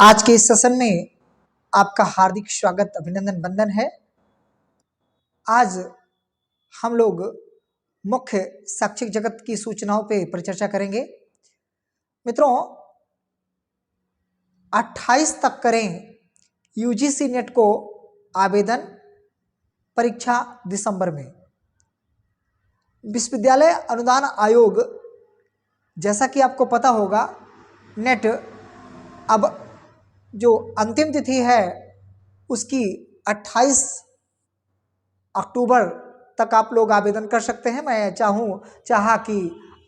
आज के इस सेशन में आपका हार्दिक स्वागत अभिनंदन वंदन है। आज हम लोग मुख्य शैक्षिक जगत की सूचनाओं पे परिचर्चा करेंगे। मित्रों, 28 तक करें यूजीसी नेट को आवेदन, परीक्षा दिसंबर में। विश्वविद्यालय अनुदान आयोग, जैसा कि आपको पता होगा, नेट अब जो अंतिम तिथि है उसकी 28 अक्टूबर तक आप लोग आवेदन कर सकते हैं। मैं चाहा कि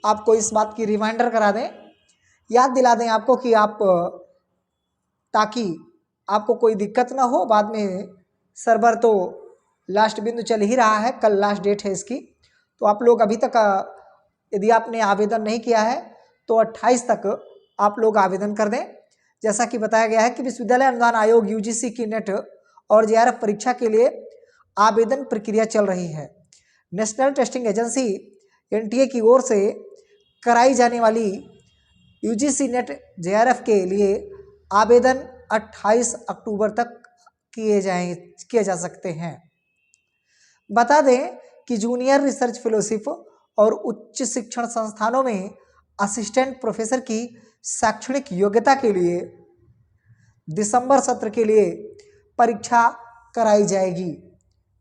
आपको इस बात की रिमाइंडर करा दें, याद दिला दें आपको कि ताकि आपको कोई दिक्कत ना हो। बाद में सर्वर तो लास्ट बिंदु चल ही रहा है, कल लास्ट डेट है इसकी। तो आप लोग अभी तक यदि आपने आवेदन नहीं किया है तो 28 तक आप लोग आवेदन कर दें। जैसा कि बताया गया है कि विश्वविद्यालय अनुदान आयोग यूजीसी की नेट और जेआरएफ परीक्षा के लिए आवेदन प्रक्रिया चल रही है। नेशनल टेस्टिंग एजेंसी एनटीए की ओर से कराई जाने वाली यूजीसी नेट जेआरएफ के लिए आवेदन 28 अक्टूबर तक किए जा सकते हैं। बता दें कि जूनियर रिसर्च फेलोशिप और उच्च शिक्षण संस्थानों में असिस्टेंट प्रोफेसर की शैक्षणिक योग्यता के लिए दिसंबर सत्र के लिए परीक्षा कराई जाएगी।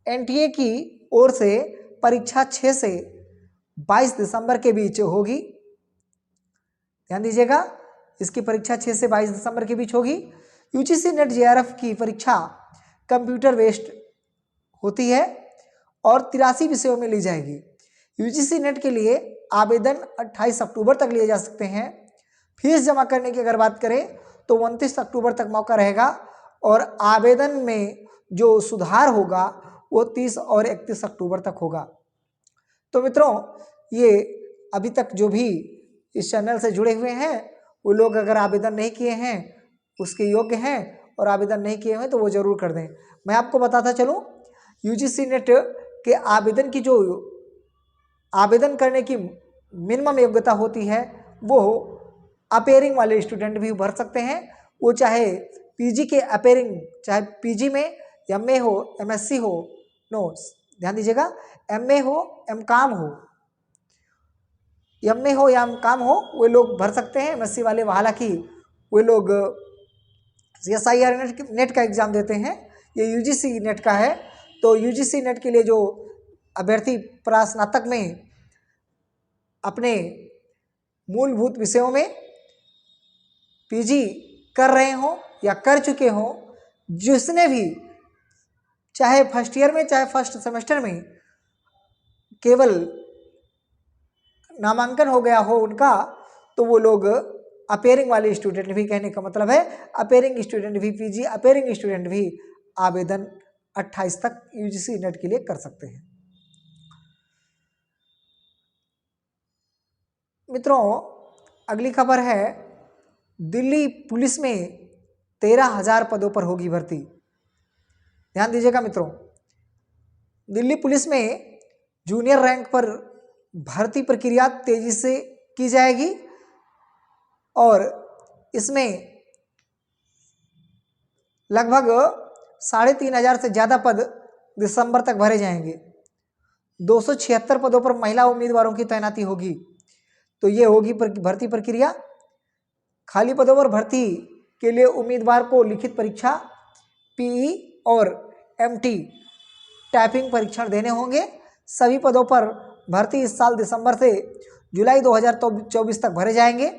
एनटीए की ओर से परीक्षा 6 से 22 दिसंबर के बीच होगी। ध्यान दीजिएगा, इसकी परीक्षा 6 से 22 दिसंबर के बीच होगी। यूजीसी नेट जेआरएफ की परीक्षा कंप्यूटर बेस्ड होती है और 83 विषयों में ली जाएगी। यूजीसी नेट के लिए आवेदन 28 अक्टूबर तक लिए जा सकते हैं। फीस जमा करने की अगर बात करें तो 29 अक्टूबर तक मौका रहेगा और आवेदन में जो सुधार होगा वो 30 और 31 अक्टूबर तक होगा। तो मित्रों, ये अभी तक जो भी इस चैनल से जुड़े हुए हैं वो लोग अगर आवेदन नहीं किए हैं, उसके योग्य हैं और आवेदन नहीं किए हैं तो वो जरूर कर दें। मैं आपको बताता चलूँ, यूजीसी नेट के आवेदन की जो आवेदन करने की मिनिमम योग्यता होती है वो अपेयरिंग वाले स्टूडेंट भी भर सकते हैं। वो चाहे पीजी के अपेयरिंग, चाहे पीजी में एमए हो, एमएससी हो, ध्यान दीजिएगा, एमए हो, एमकॉम हो, एमए हो या एमकॉम हो, वो लोग भर सकते हैं। एमएससी वाले हालांकि वो लोग सीएसआईआर नेट का एग्जाम देते हैं, ये यूजीसी नेट का है। तो यूजीसी नेट के लिए जो अभ्यर्थी स्नातक में अपने मूलभूत विषयों में पीजी कर रहे हो या कर चुके हो, जिसने भी चाहे फर्स्ट ईयर में चाहे फर्स्ट सेमेस्टर में केवल नामांकन हो गया हो उनका, तो वो लोग अपेयरिंग वाले स्टूडेंट भी, कहने का मतलब है अपेयरिंग स्टूडेंट भी, पीजी अपेयरिंग स्टूडेंट भी आवेदन 28 तक यूजीसी नेट के लिए कर सकते हैं। मित्रों, अगली खबर है, दिल्ली पुलिस में 13,000 पदों पर होगी भर्ती। ध्यान दीजिएगा मित्रों, दिल्ली पुलिस में जूनियर रैंक पर भर्ती प्रक्रिया तेजी से की जाएगी और इसमें लगभग 3,500 से ज़्यादा पद दिसंबर तक भरे जाएंगे। 276 पदों पर महिला उम्मीदवारों की तैनाती होगी। तो ये होगी भर्ती प्रक्रिया। खाली पदों पर भर्ती के लिए उम्मीदवार को लिखित परीक्षा, पीई और एमटी टाइपिंग परीक्षण देने होंगे। सभी पदों पर भर्ती इस साल दिसंबर से जुलाई 2024 तक भरे जाएंगे।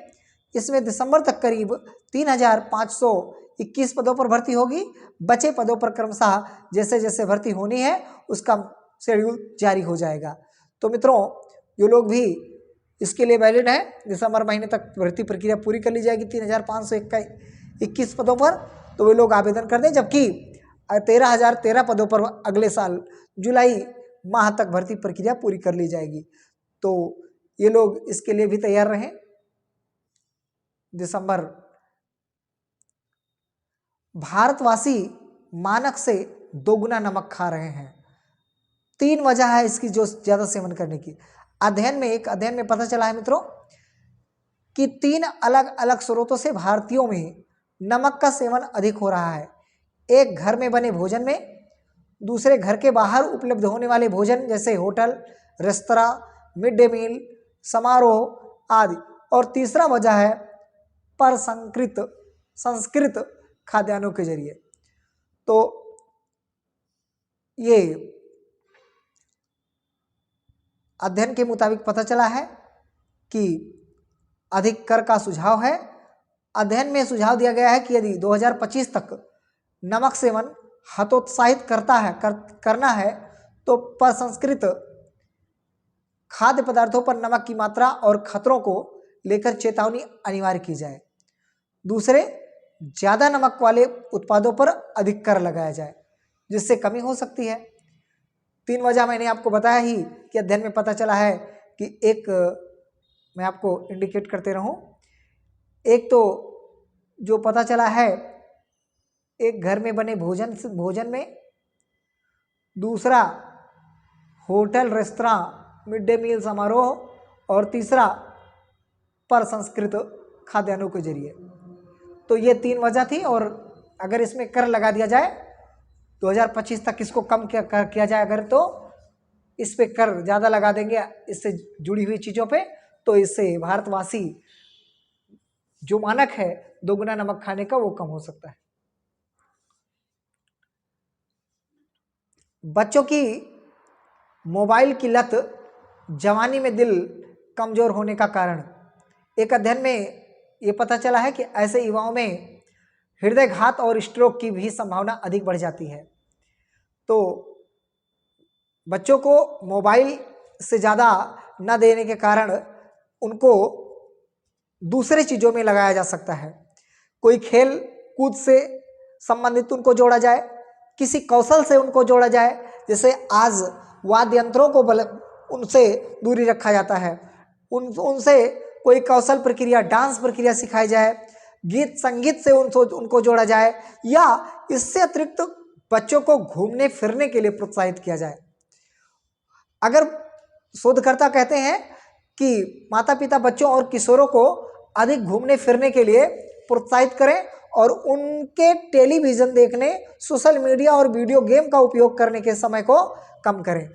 इसमें दिसंबर तक करीब 3,521 पदों पर भर्ती होगी। बचे पदों पर क्रमशः जैसे जैसे भर्ती होनी है उसका शेड्यूल जारी हो जाएगा। तो मित्रों, जो लोग भी इसके लिए वैलिड है, दिसंबर महीने तक भर्ती प्रक्रिया पूरी कर ली जाएगी 3,521 पदों पर, तो वे लोग आवेदन कर दें। जबकि 13,013 पदों पर अगले साल जुलाई माह तक भर्ती प्रक्रिया पूरी कर ली जाएगी। तो ये लोग इसके लिए भी तैयार रहें। दिसंबर, भारतवासी मानक से दोगुना नमक खा रहे हैं। 3 वजह है इसकी जो ज्यादा सेवन करने की। एक अध्ययन में पता चला है मित्रों कि 3 अलग अलग स्रोतों से भारतीयों में नमक का सेवन अधिक हो रहा है। एक घर में बने भोजन में, दूसरे घर के बाहर उपलब्ध होने वाले भोजन जैसे hotel, restaurant, mid day meal, समारोह आदि। और तीसरा वजह है संस्कृत खाद्यान्नों के जरिए। तो ये अध्ययन के मुताबिक पता चला है कि अधिक कर का सुझाव है। अध्ययन में सुझाव दिया गया है कि यदि 2025 तक नमक सेवन हतोत्साहित करना है तो प्रसंस्कृत खाद्य पदार्थों पर नमक की मात्रा और खतरों को लेकर चेतावनी अनिवार्य की जाए। दूसरे, ज़्यादा नमक वाले उत्पादों पर अधिक कर लगाया जाए, जिससे कमी हो सकती है। 3 वजह मैंने आपको बताया ही कि अध्ययन में पता चला है कि एक, मैं आपको इंडिकेट करते रहूं, एक तो जो पता चला है एक घर में बने भोजन में, दूसरा hotel, restaurant, mid day meal, समारोह, और तीसरा प्रसंस्कृत खाद्यान्नों के जरिए। तो ये 3 वजह थी। और अगर इसमें कर लगा दिया जाए 2025 तक, इसको कम किया जाए अगर, तो इस पे कर ज़्यादा लगा देंगे इससे जुड़ी हुई चीज़ों पे, तो इससे भारतवासी जो मानक है 2 गुना नमक खाने का, वो कम हो सकता है। बच्चों की मोबाइल की लत जवानी में दिल कमजोर होने का कारण। एक अध्ययन में ये पता चला है कि ऐसे युवाओं में हृदयघात और स्ट्रोक की भी संभावना अधिक बढ़ जाती है। तो बच्चों को मोबाइल से ज़्यादा न देने के कारण उनको दूसरे चीज़ों में लगाया जा सकता है। कोई खेल कूद से संबंधित उनको जोड़ा जाए, किसी कौशल से उनको जोड़ा जाए, जैसे आज वाद्य यंत्रों को उनसे दूरी रखा जाता है, उनसे कोई कौशल प्रक्रिया, डांस प्रक्रिया सिखाई जाए, गीत संगीत से उनको जोड़ा जाए, या इससे अतिरिक्त बच्चों को घूमने फिरने के लिए प्रोत्साहित किया जाए। अगर शोधकर्ता कहते हैं कि माता पिता बच्चों और किशोरों को अधिक घूमने फिरने के लिए प्रोत्साहित करें और उनके टेलीविज़न देखने, सोशल मीडिया और वीडियो गेम का उपयोग करने के समय को कम करें,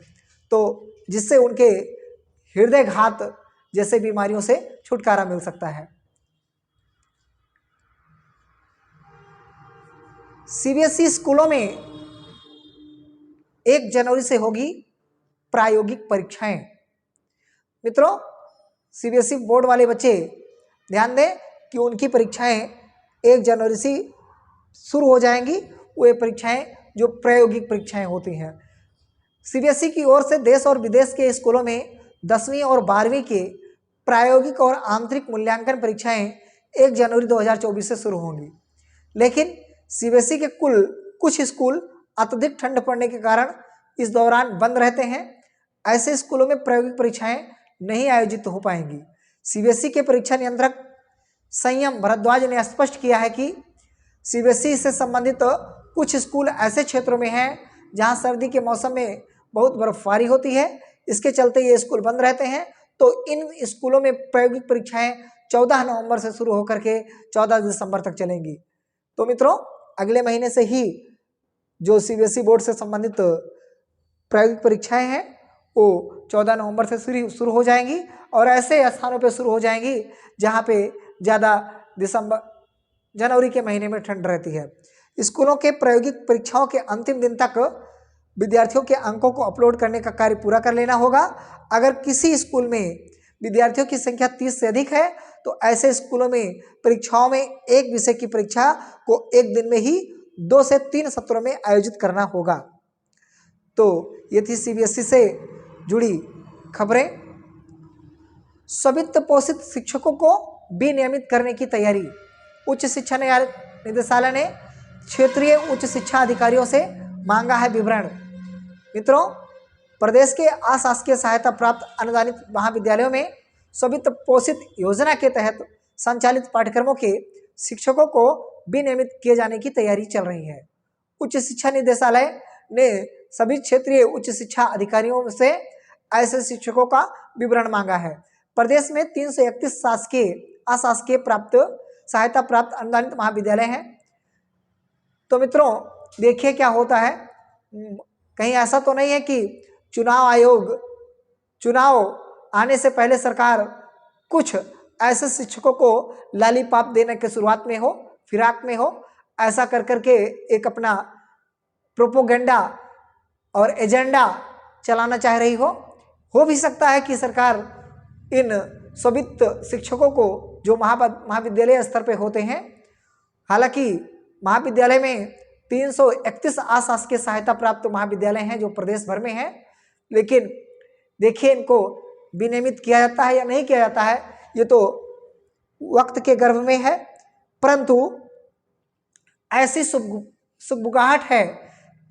तो जिससे उनके हृदयघात जैसे बीमारियों से छुटकारा मिल सकता है। सीबीएसई स्कूलों में 1 जनवरी से होगी प्रायोगिक परीक्षाएं। मित्रों, सीबीएसई बोर्ड वाले बच्चे ध्यान दें कि उनकी परीक्षाएं 1 जनवरी से शुरू हो जाएंगी। वो परीक्षाएं जो प्रायोगिक परीक्षाएं होती हैं, सीबीएसई की ओर से देश और विदेश के स्कूलों में 10वीं और 12वीं के प्रायोगिक और आंतरिक मूल्यांकन परीक्षाएं 1 जनवरी 2024 से शुरू होंगी। लेकिन सीबीएसई के कुछ स्कूल अत्यधिक ठंड पड़ने के कारण इस दौरान बंद रहते हैं। ऐसे स्कूलों में प्रायोगिक परीक्षाएं नहीं आयोजित हो पाएंगी। सीबीएसई के परीक्षा नियंत्रक संयम भारद्वाज ने स्पष्ट किया है कि सीबीएसई से संबंधित कुछ स्कूल ऐसे क्षेत्रों में हैं जहां सर्दी के मौसम में बहुत बर्फबारी होती है, इसके चलते ये स्कूल बंद रहते हैं। तो इन स्कूलों में प्रायोगिक परीक्षाएं 14 नवंबर से शुरू होकर के 14 दिसंबर तक चलेंगी। तो मित्रों, अगले महीने से ही जो सीबीएसई बोर्ड से संबंधित प्रायोगिक परीक्षाएं हैं वो 14 नवंबर से शुरू हो जाएंगी, और ऐसे स्थानों पे शुरू हो जाएंगी जहां पे ज़्यादा जनवरी के महीने में ठंड रहती है। स्कूलों के प्रायोगिक परीक्षाओं के अंतिम दिन तक विद्यार्थियों के अंकों को अपलोड करने का कार्य पूरा कर लेना होगा। अगर किसी स्कूल में विद्यार्थियों की संख्या 30 से अधिक है तो ऐसे स्कूलों में परीक्षाओं में एक विषय की परीक्षा को एक दिन में ही 2 से 3 सत्रों में आयोजित करना होगा। तो ये थी सीबीएसई से जुड़ी खबरें। स्वित्त पोषित शिक्षकों को विनियमित करने की तैयारी। उच्च शिक्षा निदेशालय ने क्षेत्रीय उच्च शिक्षा अधिकारियों से मांगा है विवरण। मित्रों, प्रदेश के अशासकीय सहायता प्राप्त अनुदानित महाविद्यालयों में स्वित्त पोषित योजना के तहत संचालित पाठ्यक्रमों के शिक्षकों को विनियमित किए जाने की तैयारी चल रही है। उच्च शिक्षा निदेशालय ने सभी क्षेत्रीय उच्च शिक्षा अधिकारियों से ऐसे शिक्षकों का विवरण मांगा है। प्रदेश में 331 शासकीय अशासकीय प्राप्त सहायता प्राप्त अनुदानित महाविद्यालय हैं। तो मित्रों देखिए क्या होता है, कहीं ऐसा तो नहीं है कि चुनाव आयोग चुनाव आने से पहले सरकार कुछ ऐसे शिक्षकों को लॉलीपॉप देने के शुरुआत में हो, फिराक में हो, ऐसा कर करके एक अपना प्रोपोगेंडा और एजेंडा चलाना चाह रही हो भी सकता है कि सरकार इन स्ववित्त शिक्षकों को जो महाविद्यालय स्तर पे होते हैं, हालांकि महाविद्यालय में 331 अशासकीय सहायता प्राप्त महाविद्यालय हैं जो प्रदेश भर में हैं, लेकिन देखिए इनको विनियमित किया जाता है या नहीं किया जाता है ये तो वक्त के गर्भ में है, परंतु ऐसी सुगबुगाहट है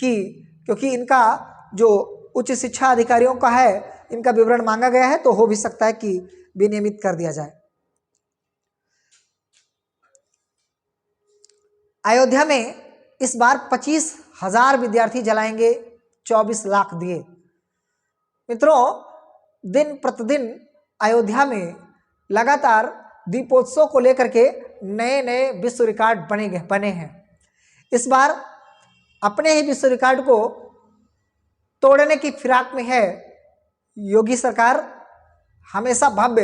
कि क्योंकि इनका जो उच्च शिक्षा अधिकारियों का है, इनका विवरण मांगा गया है, तो हो भी सकता है कि विनियमित कर दिया जाए। अयोध्या में इस बार 25,000 विद्यार्थी जलाएंगे 24 लाख दिए। मित्रों दिन प्रतिदिन अयोध्या में लगातार दीपोत्सव को लेकर के नए नए विश्व रिकॉर्ड बने हैं। इस बार अपने ही विश्व रिकॉर्ड को तोड़ने की फिराक में है योगी सरकार। हमेशा भव्य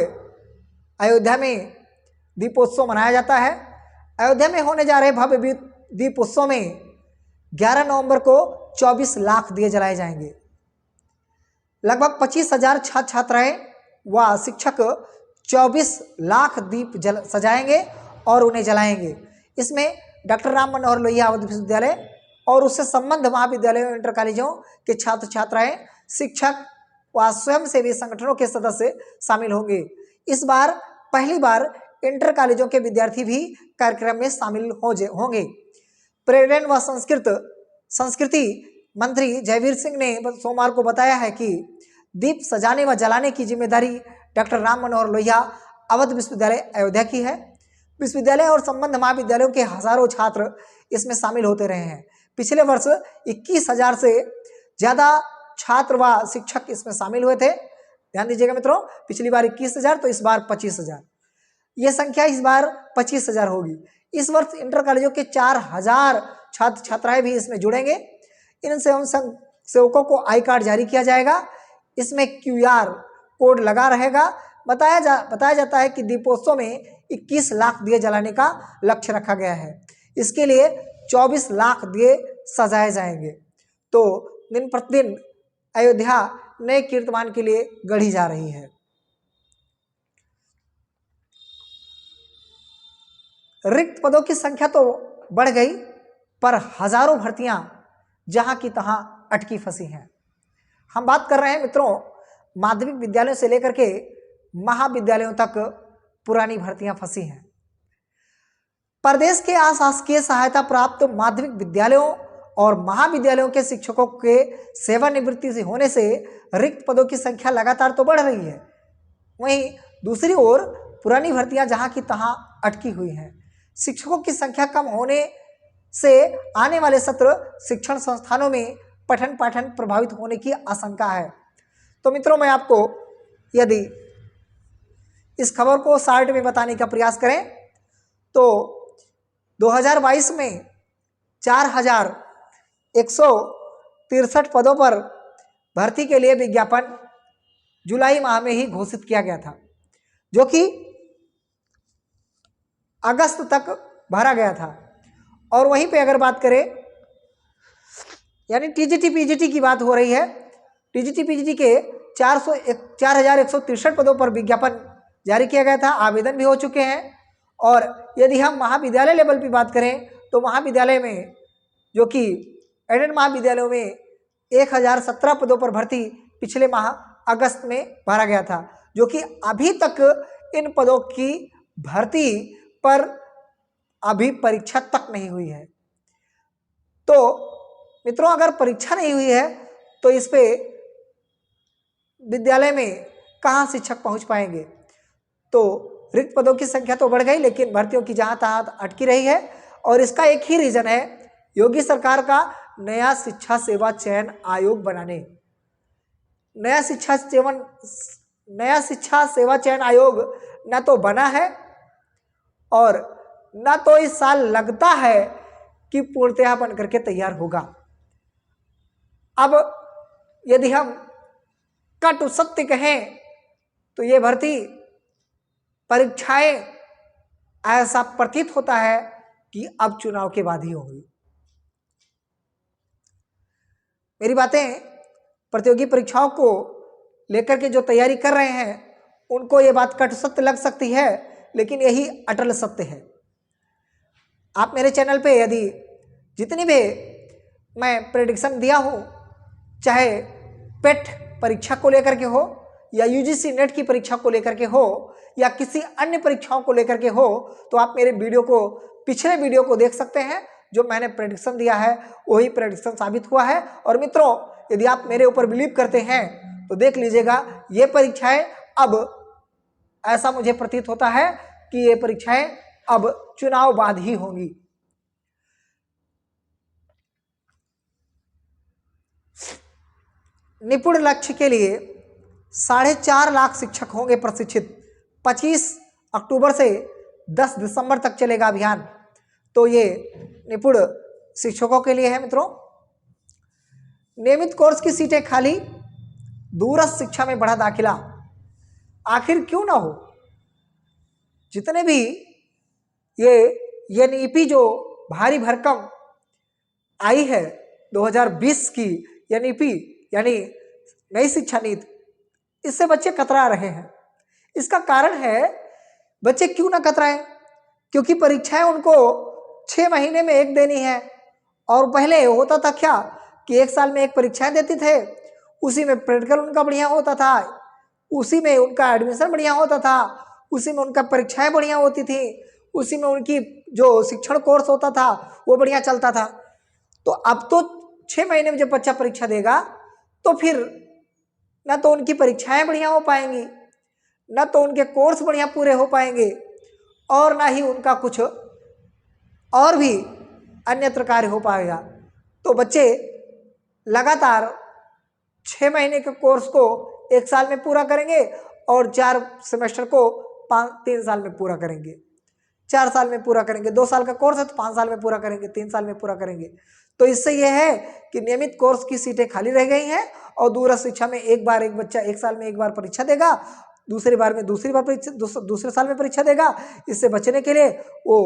अयोध्या में दीपोत्सव मनाया जाता है। अयोध्या में होने जा रहे भव्य दीपोत्सव में 11 नवंबर को 24 लाख दिए जलाए जाएंगे। लगभग 25,000 छात्र छात्राएं व शिक्षक 24 लाख दीप सजाएंगे और उन्हें जलाएंगे। इसमें डॉक्टर राम मनोहर लोहिया अवध विश्वविद्यालय और उससे संबद्ध महाविद्यालयों और इंटर कॉलेजों के छात्र छात्राएं, शिक्षक व स्वयंसेवी संगठनों के सदस्य शामिल होंगे। इस बार पहली बार इंटर कॉलेजों के विद्यार्थी भी कार्यक्रम में शामिल होंगे। पर्यटन व संस्कृति मंत्री जयवीर सिंह ने सोमवार को बताया है कि दीप सजाने व जलाने की जिम्मेदारी डॉक्टर राम मनोहर लोहिया अवध विश्वविद्यालय अयोध्या की है। विश्वविद्यालय और संबद्ध महाविद्यालयों के हजारों छात्र इसमें शामिल होते रहे हैं। पिछले वर्ष 21,000 से ज़्यादा छात्र व शिक्षक इसमें शामिल हुए थे। ध्यान दीजिएगा मित्रों, पिछली बार 21,000 तो इस बार 25,000। ये संख्या इस बार 25,000 होगी। इस वर्ष इंटर कॉलेजों के 4,000 छात्र छात्राएं भी इसमें जुड़ेंगे। इन सेवकों को आई कार्ड जारी किया जाएगा। इसमें QR कोड लगा रहेगा। बताया जाता है कि दीपोत्सव में 21 लाख दिए जलाने का लक्ष्य रखा गया है। इसके लिए 24 लाख दिए सजाए जाएंगे। तो दिन प्रतिदिन अयोध्या नए कीर्तिमान के लिए गढ़ी जा रही है। रिक्त पदों की संख्या तो बढ़ गई, पर हजारों भर्तियां जहां की तहां अटकी फंसी हैं। हम बात कर रहे हैं मित्रों माध्यमिक विद्यालयों से लेकर के महाविद्यालयों तक पुरानी भर्तियां फंसी हैं। प्रदेश के अशासकीय सहायता प्राप्त माध्यमिक विद्यालयों और महाविद्यालयों के शिक्षकों के सेवानिवृत्ति से होने से रिक्त पदों की संख्या लगातार तो बढ़ रही है, वहीं दूसरी ओर पुरानी भर्तियां जहां की तहां अटकी हुई हैं। शिक्षकों की संख्या कम होने से आने वाले सत्र शिक्षण संस्थानों में पठन पाठन प्रभावित होने की आशंका है। तो मित्रों मैं आपको यदि इस खबर को शॉर्ट में बताने का प्रयास करें तो 2022 में 4,163 पदों पर भर्ती के लिए विज्ञापन जुलाई माह में ही घोषित किया गया था, जो कि अगस्त तक भरा गया था। और वहीं पे अगर बात करें यानी TGT PGT की बात हो रही है, TGT PGT के 4,163 पदों पर विज्ञापन जारी किया गया था, आवेदन भी हो चुके हैं। और यदि हम महाविद्यालय लेवल की बात करें तो महाविद्यालय में जो कि एडेड महाविद्यालयों में 1,017 पदों पर भर्ती पिछले माह अगस्त में भरा गया था, जो कि अभी तक इन पदों की भर्ती पर अभी परीक्षा तक नहीं हुई है। तो मित्रों अगर परीक्षा नहीं हुई है तो इस पे विद्यालय में कहाँ शिक्षक पहुँच पाएंगे। तो रिक्त पदों की संख्या तो बढ़ गई, लेकिन भर्तियों की जहाँ तहाँ अटकी रही है। और इसका एक ही रीजन है योगी सरकार का नया शिक्षा सेवा चयन आयोग बनाने। नया शिक्षा सेवा चयन आयोग न तो बना है और ना तो इस साल लगता है कि पूर्णतया बन करके तैयार होगा। अब यदि हम कटु सत्य कहें तो ये भर्ती परीक्षाएं ऐसा प्रतीत होता है कि अब चुनाव के बाद ही होंगी। मेरी बातें प्रतियोगी परीक्षाओं को लेकर के जो तैयारी कर रहे हैं उनको ये बात कटु सत्य लग सकती है, लेकिन यही अटल सत्य है। आप मेरे चैनल पे यदि जितनी भी मैं प्रेडिक्शन दिया हूँ, चाहे पेट परीक्षा को लेकर के हो या यूजीसी नेट की परीक्षा को लेकर के हो या किसी अन्य परीक्षाओं को लेकर के हो, तो आप मेरे वीडियो को, पिछले वीडियो को देख सकते हैं। जो मैंने प्रेडिक्शन दिया है वही प्रेडिक्शन साबित हुआ है। और मित्रों, यदि आप मेरे ऊपर बिलीव करते हैं तो देख लीजिएगा, ये परीक्षाएं अब ऐसा मुझे प्रतीत होता है कि ये परीक्षाएं अब चुनाव बाद ही होंगी। निपुण लक्ष्य के लिए 4.5 लाख शिक्षक होंगे प्रशिक्षित। 25 अक्टूबर से 10 दिसंबर तक चलेगा अभियान। तो ये निपुण शिक्षकों के लिए है मित्रों। नियमित कोर्स की सीटें खाली, दूरस्थ शिक्षा में बढ़ा दाखिला। आखिर क्यों ना हो? जितने भी ये एनईपी जो भारी भरकम आई है 2020 की एनईपी यानी नई शिक्षा नीति, इससे बच्चे कतरा रहे हैं। इसका कारण है, बच्चे क्यों ना कतराएं? क्योंकि परीक्षाएं उनको 6 महीने में एक देनी है। और पहले होता था क्या कि 1 साल में एक परीक्षाएं देते थे, उसी में प्रैक्टिकल उनका बढ़िया होता था, उसी में उनका एडमिशन बढ़िया होता था, उसी में उनका परीक्षाएं बढ़िया होती थी, उसी में उनकी जो शिक्षण कोर्स होता था वो बढ़िया चलता था। तो अब तो 6 महीने में जब बच्चा परीक्षा देगा तो फिर ना तो उनकी परीक्षाएं बढ़िया हो पाएंगी, ना तो उनके कोर्स बढ़िया पूरे हो पाएंगे, और ना ही उनका कुछ और भी अन्यत्र कार्य हो पाएगा। तो बच्चे लगातार 6 महीने के कोर्स को 1 साल में पूरा करेंगे और 4 सेमेस्टर को 3 साल में पूरा करेंगे, 4 साल में पूरा करेंगे। 2 साल का कोर्स है तो 5 साल में पूरा करेंगे, 3 साल में पूरा करेंगे। तो इससे यह है कि नियमित कोर्स की सीटें खाली रह गई हैं और दूरस्थ शिक्षा में एक बच्चा 1 साल में एक बार परीक्षा देगा, दूसरी बार परीक्षा, दूसरे साल में परीक्षा देगा। इससे बचने के लिए वो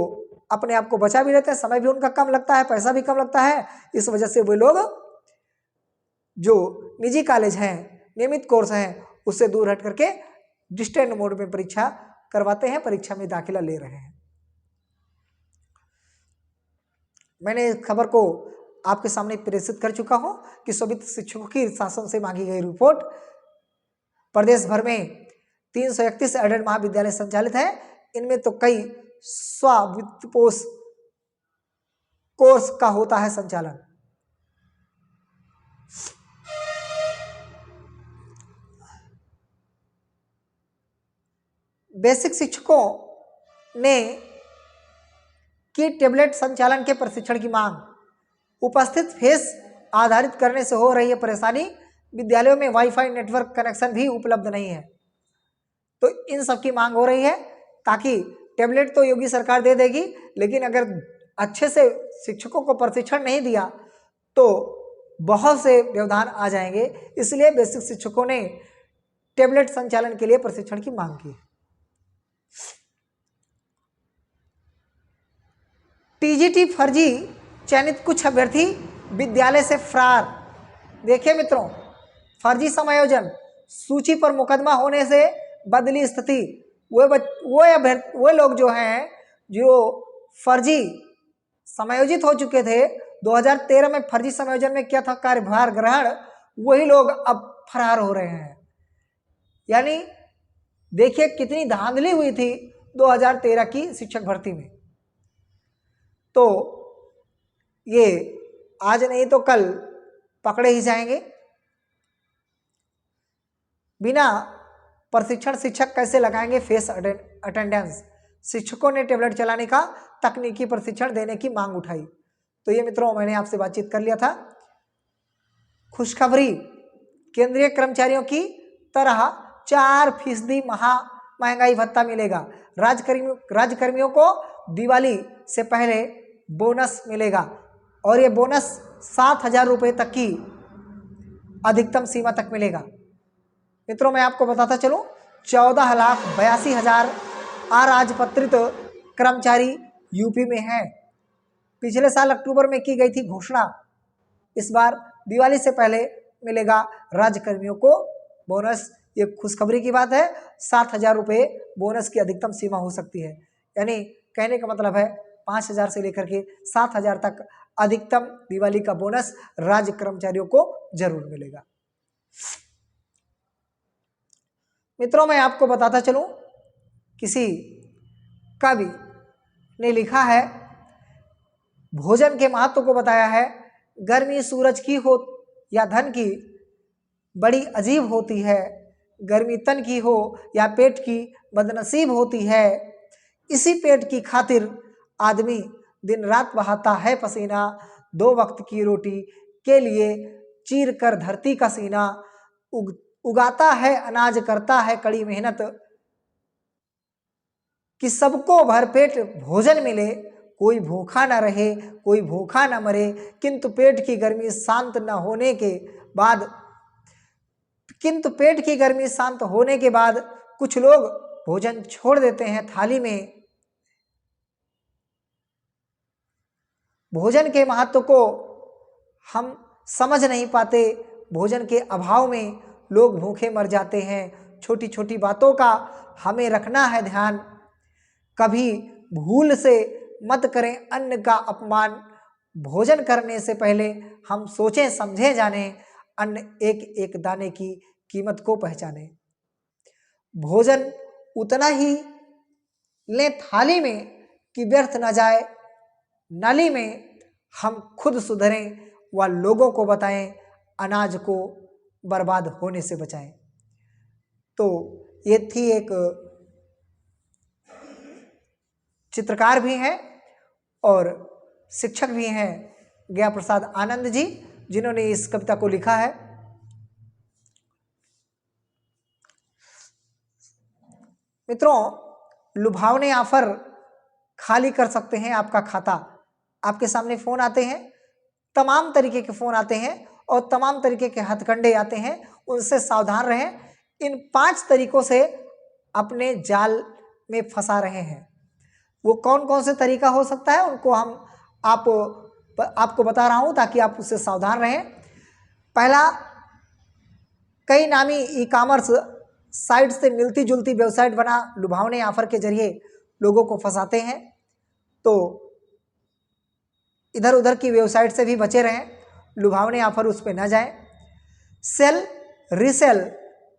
अपने आप को बचा भी लेते हैं, समय भी उनका कम लगता है, पैसा भी कम लगता है। इस वजह से वे लोग जो निजी कॉलेज हैं, नियमित कोर्स हैं, उससे दूर हट करके डिस्टेंट मोड में परीक्षा करवाते हैं, परीक्षा में दाखिला ले रहे हैं। मैंने इस खबर को आपके सामने प्रेषित कर चुका हूं कि सभी शिक्षकों की शासन से मांगी गई रिपोर्ट। प्रदेश भर में 331 एडेड महाविद्यालय संचालित है। इनमें तो कई स्व-वित्तपोष कोर्स का होता है संचालन। बेसिक शिक्षकों ने की टेबलेट संचालन के प्रशिक्षण की मांग। उपस्थित फेस आधारित करने से हो रही है परेशानी, विद्यालयों में वाईफाई नेटवर्क कनेक्शन भी उपलब्ध नहीं है। तो इन सब की मांग हो रही है, ताकि टेबलेट तो योगी सरकार दे देगी, लेकिन अगर अच्छे से शिक्षकों को प्रशिक्षण नहीं दिया तो बहुत से व्यवधान आ जाएंगे। इसलिए बेसिक शिक्षकों ने टेबलेट संचालन के लिए प्रशिक्षण की मांग की। टीजीटी फर्जी चयनित कुछ अभ्यर्थी विद्यालय से फरार। देखिए मित्रों, फर्जी समायोजन, सूची पर मुकदमा होने से बदली स्थिति। वो लोग जो हैं, जो फर्जी समायोजित हो चुके थे 2013 में, फर्जी समायोजन में क्या था कार्यभार ग्रहण, वही लोग अब फरार हो रहे हैं। यानी देखिए कितनी धांधली हुई थी 2013 की शिक्षक भर्ती में। तो ये आज नहीं तो कल पकड़े ही जाएंगे। बिना प्रशिक्षण शिक्षक कैसे लगाएंगे फेस अटेंडेंस? शिक्षकों ने टेबलेट चलाने का तकनीकी प्रशिक्षण देने की मांग उठाई। तो ये मित्रों, मैंने आपसे बातचीत कर लिया था। खुशखबरी, केंद्रीय कर्मचारियों की तरह 4% महंगाई भत्ता मिलेगा। राज्यकर्मियों को दिवाली से पहले बोनस मिलेगा और ये बोनस 7,000 रुपये तक की अधिकतम सीमा तक मिलेगा। मित्रों मैं आपको बताता चलूं 14,82,000 अराजपत्रित कर्मचारी यूपी में हैं। पिछले साल अक्टूबर में की गई थी घोषणा, इस बार दिवाली से पहले मिलेगा राज्यकर्मियों को बोनस। ये खुशखबरी की बात है। 7,000 रुपये बोनस की अधिकतम सीमा हो सकती है, यानी कहने का मतलब है 5,000 से लेकर के 7,000 तक अधिकतम दिवाली का बोनस राज्य कर्मचारियों को जरूर मिलेगा। मित्रों मैं आपको बताता चलूं, किसी कवि ने लिखा है, भोजन के महत्व को बताया है। गर्मी सूरज की हो या धन की बड़ी अजीब होती है, गर्मी तन की हो या पेट की बदनसीब होती है। इसी पेट की खातिर आदमी दिन रात बहाता है पसीना, 2 वक्त की रोटी के लिए चीर कर धरती का सीना। उगाता है अनाज, करता है कड़ी मेहनत, कि सबको भरपेट भोजन मिले। कोई भूखा न रहे, कोई भूखा न मरे, किंतु पेट की गर्मी शांत न होने के बाद कुछ लोग भोजन छोड़ देते हैं थाली में। भोजन के महत्व को हम समझ नहीं पाते, भोजन के अभाव में लोग भूखे मर जाते हैं। छोटी छोटी बातों का हमें रखना है ध्यान, कभी भूल से मत करें अन्न का अपमान। भोजन करने से पहले हम सोचें समझें जानें, अन्न एक एक दाने की कीमत को पहचानें। भोजन उतना ही लें थाली में कि व्यर्थ न जाए नाली में। हम खुद सुधरें व लोगों को बताएं, अनाज को बर्बाद होने से बचाएं। तो ये थी, एक चित्रकार भी हैं और शिक्षक भी हैं गया प्रसाद आनंद जी, जिन्होंने इस कविता को लिखा है। मित्रों लुभावने ऑफर खाली कर सकते हैं आपका खाता। आपके सामने फोन आते हैं, तमाम तरीके के फोन आते हैं और तमाम तरीके के हथकंडे आते हैं, उनसे सावधान रहें। इन 5 तरीकों से अपने जाल में फंसा रहे हैं। वो कौन कौन से तरीका हो सकता है उनको आपको बता रहा हूं ताकि आप उससे सावधान रहें। पहला, कई नामी ई-कॉमर्स साइट से मिलती जुलती वेबसाइट बना लुभावने ऑफर के जरिए लोगों को फंसाते हैं, तो इधर उधर की वेबसाइट से भी बचे रहें, लुभावने ऑफर उस पर न जाएं। सेल रीसेल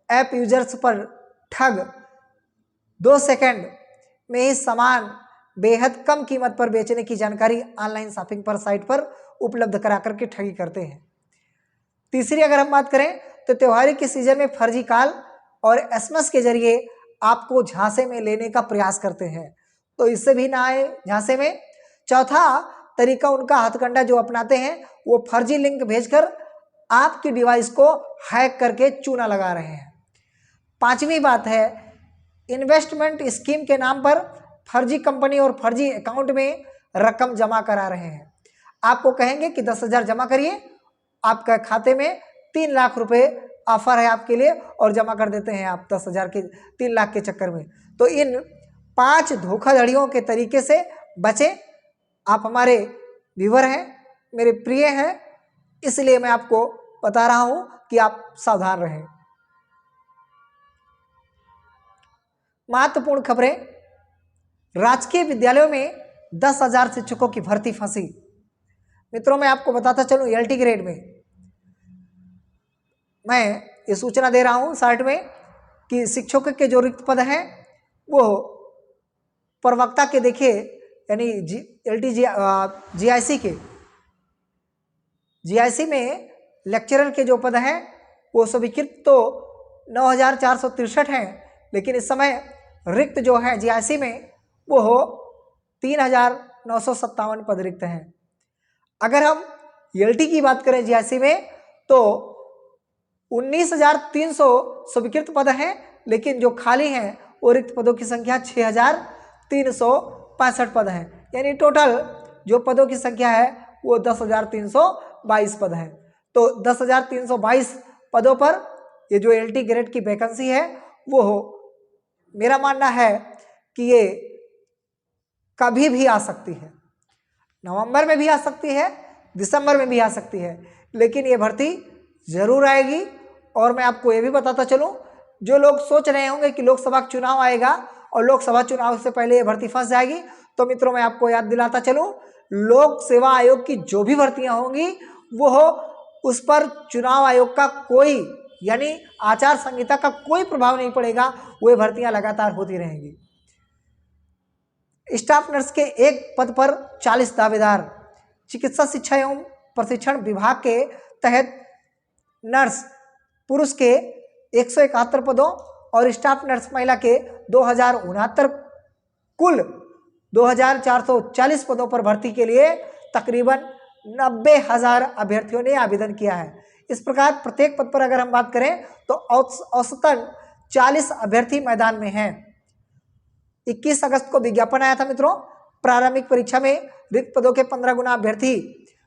ऐप यूजर्स पर ठग 2 सेकंड में ही सामान बेहद कम कीमत पर बेचने की जानकारी ऑनलाइन शॉपिंग पर साइट पर उपलब्ध करा करके ठगी करते हैं। तीसरी अगर हम बात करें तो त्योहारी के सीजन में फर्जी कॉल और एसएमएस के जरिए आपको झांसे में लेने का प्रयास करते हैं, तो इससे भी ना आए झांसे में। चौथा तरीका उनका हथकंडा जो अपनाते हैं, वो फर्जी लिंक भेजकर आपकी डिवाइस को हैक करके चूना लगा रहे हैं। 5वीं बात है, इन्वेस्टमेंट स्कीम के नाम पर फर्जी कंपनी और फर्जी अकाउंट में रकम जमा करा रहे हैं। आपको कहेंगे कि 10,000 जमा करिए, आपका खाते में 3 लाख रुपए ऑफर है आपके लिए, और जमा कर देते हैं आप 10,000 के 3 लाख के चक्कर में। तो इन 5 धोखाधड़ियों के तरीके से बचें। आप हमारे व्यूवर हैं, मेरे प्रिय हैं, इसलिए मैं आपको बता रहा हूं कि आप सावधान रहें। महत्वपूर्ण खबरें, राजकीय विद्यालयों में 10,000 शिक्षकों की भर्ती फंसी। मित्रों मैं आपको बताता चलूं, एलटी ग्रेड में मैं ये सूचना दे रहा हूं शॉर्ट में कि शिक्षकों के जो रिक्त पद हैं वो प्रवक्ता के देखिए, यानी एलटी जीआईसी के जीआईसी में लेक्चरर के जो पद हैं वो स्वीकृत तो 9,463 हैं, लेकिन इस समय रिक्त जो है जीआईसी में वो 3,957 पद रिक्त हैं। अगर हम एलटी की बात करें जीआईसी में तो 19,300 स्वीकृत पद हैं, लेकिन जो खाली हैं वो रिक्त पदों की संख्या 6,300 65 पद हैं, यानी टोटल जो पदों की संख्या है वो 10,322 पद है। तो 10,322 पदों पर ये जो LT ग्रेड की वैकेंसी है वो मेरा मानना है कि ये कभी भी आ सकती है, नवंबर में भी आ सकती है, दिसंबर में भी आ सकती है, लेकिन ये भर्ती जरूर आएगी। और मैं आपको ये भी बताता चलूं, जो लोग सोच रहे होंगे कि लोकसभा चुनाव आएगा और लोकसभा चुनाव से पहले ये भर्ती फंस जाएगी, तो मित्रों मैं आपको याद दिलाता चलूं, लोक सेवा आयोग की जो भी भर्तियां होंगी वो उस पर चुनाव आयोग का कोई यानी आचार संहिता का कोई प्रभाव नहीं पड़ेगा, वो भर्तियां लगातार होती रहेंगी। स्टाफ नर्स के एक पद पर 40 दावेदार। चिकित्सा शिक्षा एवं प्रशिक्षण विभाग के तहत नर्स पुरुष के 171 पदों और स्टाफ नर्स महिला के 2069 कुल 2440 पदों पर भर्ती के लिए तकरीबन 90,000 अभ्यर्थियों ने आवेदन किया है। इस प्रकार प्रत्येक पद पर अगर हम बात करें तो औसतन 40 अभ्यर्थी मैदान में हैं। 21 अगस्त को विज्ञापन आया था मित्रों, प्रारंभिक परीक्षा में रिक्त पदों के 15 गुना अभ्यर्थी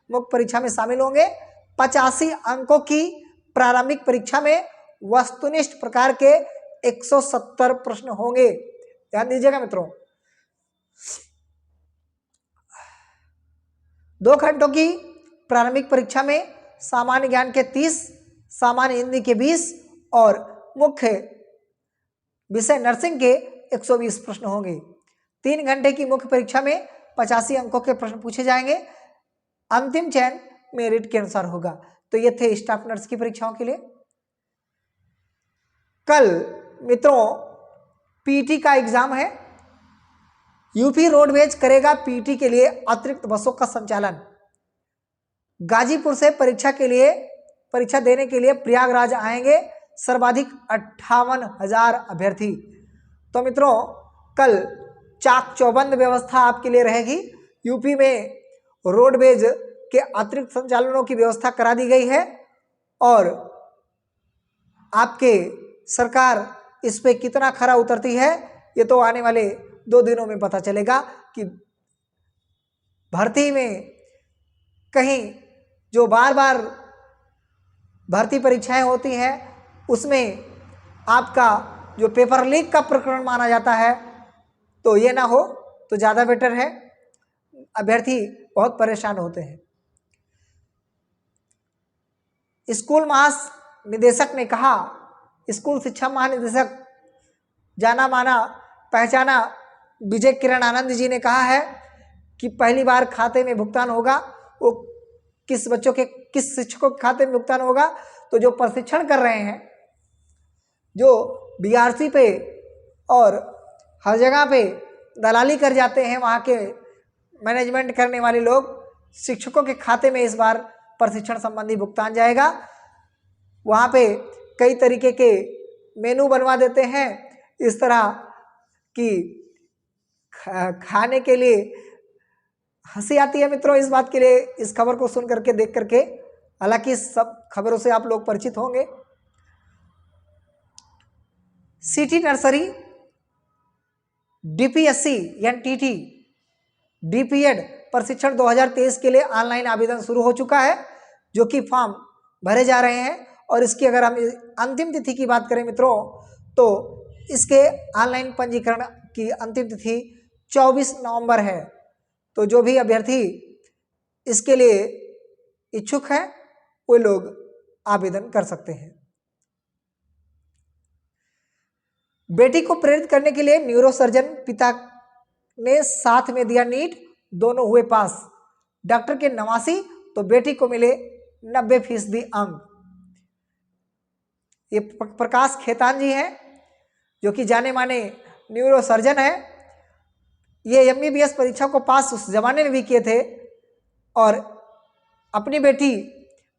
मुख्य परीक्षा में शामिल होंगे। 85 अंकों की प्रारंभिक परीक्षा में वस्तुनिष्ठ प्रकार के 170 प्रश्न होंगे। ध्यान दीजिएगा मित्रों। 2 घंटों की प्रारंभिक परीक्षा में सामान्य ज्ञान के 30, सामान्य हिंदी के 20 और मुख्य विषय नर्सिंग के 120 प्रश्न होंगे। 3 घंटे की मुख्य परीक्षा में 85 अंकों के प्रश्न पूछे जाएंगे। अंतिम चयन मेरिट के अनुसार होगा। तो ये थे स्टाफ नर्स की परीक्षाओं के लिए। कल मित्रों पीटी का एग्जाम है। यूपी रोडवेज करेगा पीटी के लिए अतिरिक्त बसों का संचालन। गाजीपुर से परीक्षा देने के लिए प्रयागराज आएंगे सर्वाधिक 58,000 अभ्यर्थी। तो मित्रों कल चाक चौबंद व्यवस्था आपके लिए रहेगी। यूपी में रोडवेज के अतिरिक्त संचालनों की व्यवस्था करा दी गई है और आपके सरकार इस पे कितना खरा उतरती है ये तो आने वाले 2 दिनों में पता चलेगा कि भर्ती में कहीं जो बार बार भर्ती परीक्षाएं होती हैं उसमें आपका जो पेपर लीक का प्रकरण माना जाता है तो ये ना हो तो ज़्यादा बेटर है। अभ्यर्थी बहुत परेशान होते हैं। स्कूल महानिदेशक ने कहा, स्कूल शिक्षा महानिदेशक जाना माना पहचाना विजय किरण आनंद जी ने कहा है कि पहली बार खाते में भुगतान होगा। वो किस शिक्षकों के खाते में भुगतान होगा? तो जो प्रशिक्षण कर रहे हैं, जो बीआरसी पे और हर जगह पे दलाली कर जाते हैं, वहाँ के मैनेजमेंट करने वाले लोग, शिक्षकों के खाते में इस बार प्रशिक्षण संबंधी भुगतान जाएगा। वहाँ पे कई तरीके के मेनू बनवा देते हैं इस तरह कि खाने के लिए हंसी आती है मित्रों इस बात के लिए, इस खबर को सुन करके देख करके। हालांकि सब खबरों से आप लोग परिचित होंगे। सिटी नर्सरी डीपीएससी या टीटी डीपीएड प्रशिक्षण 2023 के लिए ऑनलाइन आवेदन शुरू हो चुका है, जो कि फॉर्म भरे जा रहे हैं। और इसकी अगर हम अंतिम तिथि की बात करें मित्रों तो इसके ऑनलाइन पंजीकरण की अंतिम तिथि 24 नवंबर है। तो जो भी अभ्यर्थी इसके लिए इच्छुक हैं वो लोग आवेदन कर सकते हैं। बेटी को प्रेरित करने के लिए न्यूरोसर्जन पिता ने साथ में दिया नीट, दोनों हुए पास। डॉक्टर के 89 तो बेटी को मिले 90% अंक। ये प्रकाश खेतान जी हैं जो कि जाने माने न्यूरोसर्जन है। ये एमबीबीएस परीक्षा को पास उस जमाने में भी किए थे और अपनी बेटी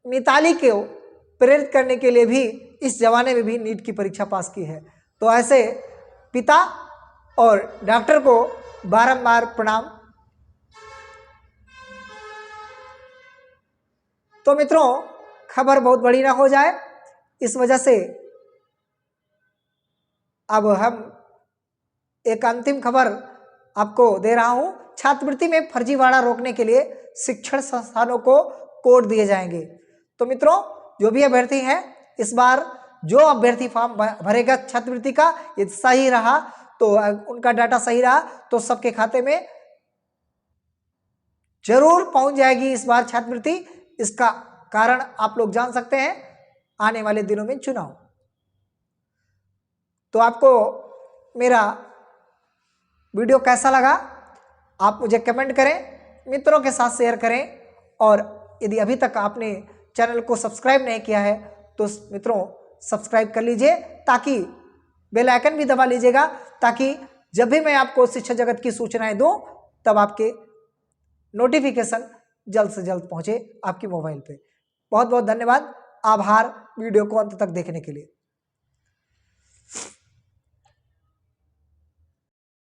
मिताली को प्रेरित करने के लिए भी इस जमाने में भी नीट की परीक्षा पास की है। तो ऐसे पिता और डॉक्टर को बारंबार प्रणाम। तो मित्रों खबर बहुत बड़ी ना हो जाए, इस वजह से अब हम एक अंतिम खबर आपको दे रहा हूं। छात्रवृत्ति में फर्जीवाड़ा रोकने के लिए शिक्षण संस्थानों को कोड दिए जाएंगे। तो मित्रों, जो भी अभ्यर्थी हैं, इस बार जो अभ्यर्थी फॉर्म भरेगा छात्रवृत्ति का, यदि सही रहा तो उनका डाटा सही रहा तो सबके खाते में जरूर पहुंच जाएगी इस बार छात्रवृत्ति। इसका कारण आप लोग जान सकते हैं आने वाले दिनों में चुनाव। तो आपको मेरा वीडियो कैसा लगा आप मुझे कमेंट करें, मित्रों के साथ शेयर करें, और यदि अभी तक आपने चैनल को सब्सक्राइब नहीं किया है तो मित्रों सब्सक्राइब कर लीजिए, ताकि बेल आइकन भी दबा लीजिएगा, ताकि जब भी मैं आपको शिक्षा जगत की सूचनाएं दूं तब आपके नोटिफिकेशन जल्द से जल्द पहुंचे आपकी मोबाइल पे। बहुत बहुत धन्यवाद, आभार वीडियो को अंत तक देखने के लिए।